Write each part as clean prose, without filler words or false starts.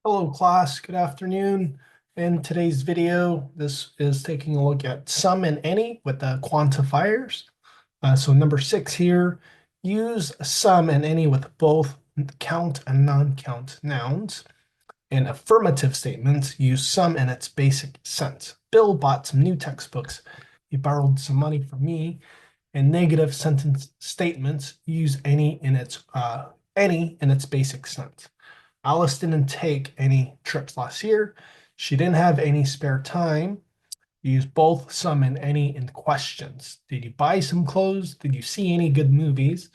Hello class, good afternoon. In today's video, this is taking a look at some and any with the quantifiers. So number 6 here, use some and any with both count and non-count nouns. In affirmative statements, use some in its basic sense. Bill bought some new textbooks. He borrowed some money from me. In negative sentence statements, use any in its basic sense. Alice didn't take any trips last year. She didn't have any spare time. Use both some and any in questions. Did you buy some clothes? Did you see any good movies?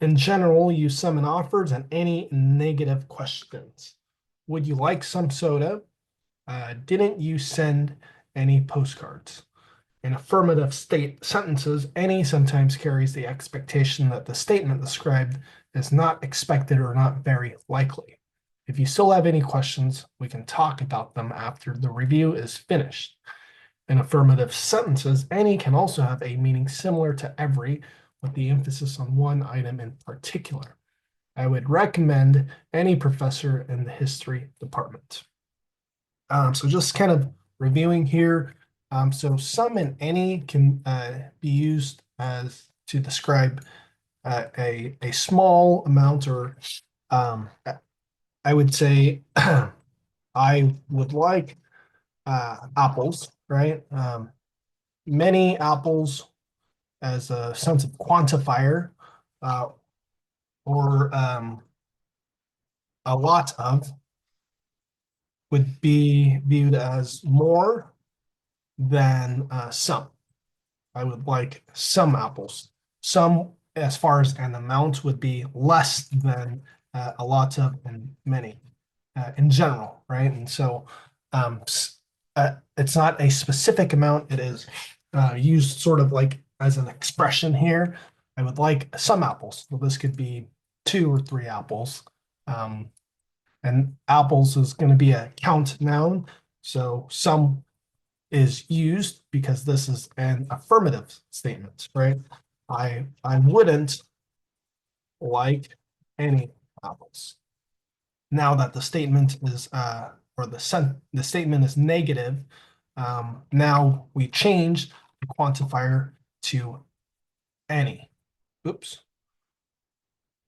In general, use some in offers and any in negative questions. Would you like some soda? Didn't you send any postcards? In affirmative state sentences, any sometimes carries the expectation that the statement described is not expected or not very likely. If you still have any questions, we can talk about them after the review is finished. In affirmative sentences, any can also have a meaning similar to every, with the emphasis on one item in particular. I would recommend any professor in the history department. So just kind of reviewing here. So some and any can be used as to describe a small amount, or I would say I would like apples, right? Many apples as a sense of quantifier, uh, or a lot of would be viewed as more than some. I would like some apples. Some, as far as an amount, would be less than a lot of and many in general, right? And so it's not a specific amount. It is used sort of like as an expression here. I would like some apples. Well, this could be 2 or 3 apples. Um, and apples is going to be a count noun. So some is used because this is an affirmative statement, right? I wouldn't like any apples. Now that the statement is or the statement is negative, now we change the quantifier to any. Oops.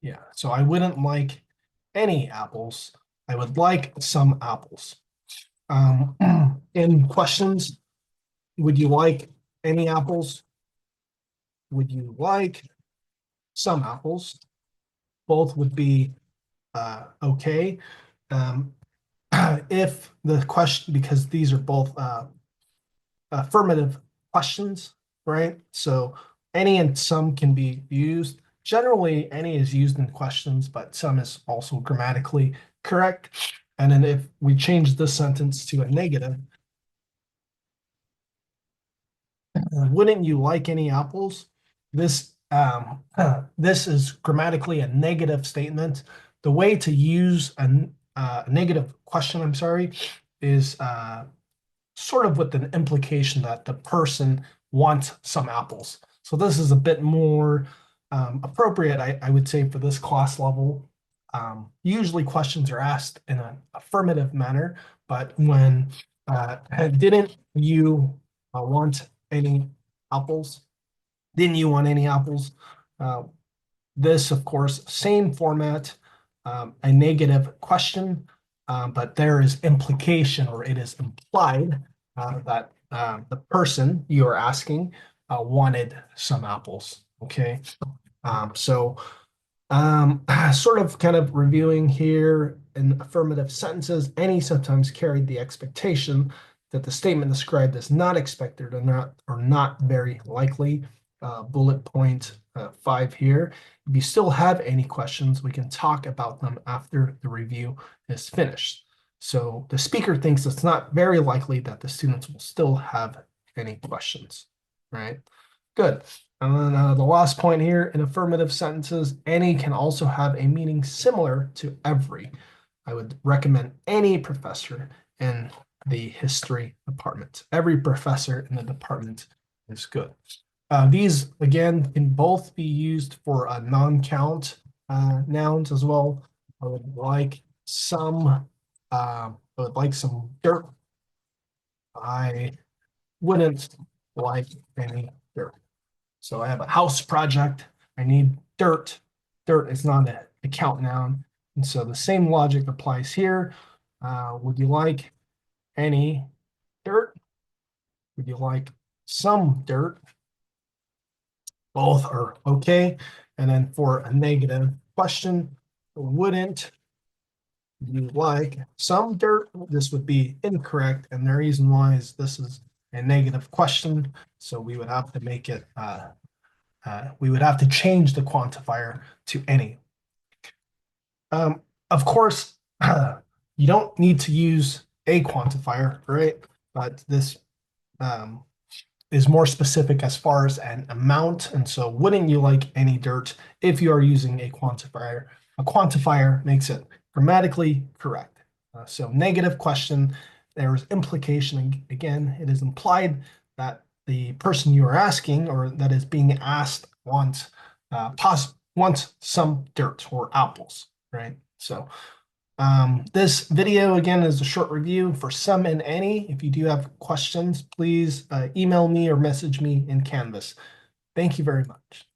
Yeah, so I wouldn't like any apples. I would like some apples. In questions, would you like any apples? Would you like some apples? Both would be okay. Um, if the question, because these are both affirmative questions, right? So any and some can be used. Generally, any is used in questions, but some is also grammatically correct. And then if we change this sentence to a negative, wouldn't you like any apples? This is grammatically a negative statement. The way to use a negative question, I'm sorry, is sort of with an implication that the person wants some apples. So this is a bit more appropriate, I would say, for this class level. Usually questions are asked in an affirmative manner, but when didn't you want any apples? Didn't you want any apples? Uh, this, of course, same format, a negative question, but there is implication, or it is implied that the person you are asking wanted some apples. Okay. So sort of kind of reviewing here in affirmative sentences, any sometimes carried the expectation that the statement described as not expected or not very likely. Bullet point 5 here. If you still have any questions, we can talk about them after the review is finished. So the speaker thinks it's not very likely that the students will still have any questions, right? Good. And then the last point here, in affirmative sentences, any can also have a meaning similar to every. I would recommend any professor in the history department. Every professor in the department is good. These, again, can both be used for non-count nouns as well. I would like some I would like some dirt. I wouldn't like any dirt. So I have a house project. I need dirt. Dirt is not a count noun. And so the same logic applies here. Would you like any dirt? Would you like some dirt? Both are okay. And then for a negative question, wouldn't you like some dirt? This would be incorrect. And the reason why is this is a negative question. So we would have to make it, we would have to change the quantifier to any. Of course, you don't need to use a quantifier, right? But this um, is more specific as far as an amount. And so wouldn't you like any dirt if you are using a quantifier? A quantifier makes it grammatically correct. So negative question, there is implication. Again, it is implied that the person you are asking or that is being asked wants some dirt or apples, right? So this video, again, is a short review for some and any. If you do have questions, please email me or message me in Canvas. Thank you very much.